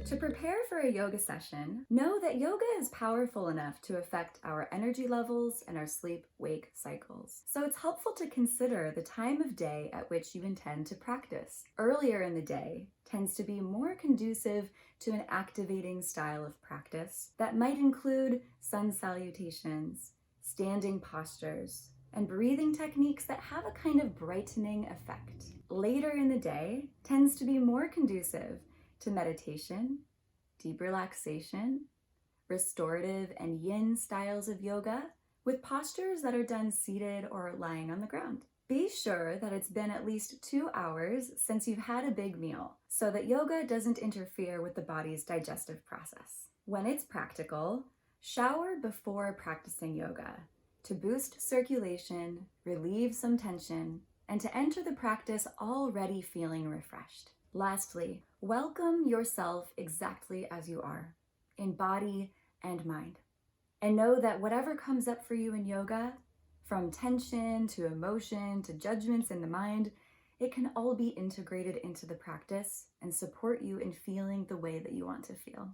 To prepare for a yoga session, know that yoga is powerful enough to affect our energy levels and our sleep-wake cycles. So it's helpful to consider the time of day at which you intend to practice. Earlier in the day tends to be more conducive to an activating style of practice that might include sun salutations, standing postures, and breathing techniques that have a kind of brightening effect. Later in the day tends to be more conducive to meditation, deep relaxation, restorative and yin styles of yoga, with postures that are done seated or lying on the ground. Be sure that it's been at least 2 hours since you've had a big meal, so that yoga doesn't interfere with the body's digestive process. When it's practical, shower before practicing yoga to boost circulation, relieve some tension, and to enter the practice already feeling refreshed. Lastly, welcome yourself exactly as you are, in body and mind. And know that whatever comes up for you in yoga, from tension to emotion to judgments in the mind, it can all be integrated into the practice and support you in feeling the way that you want to feel.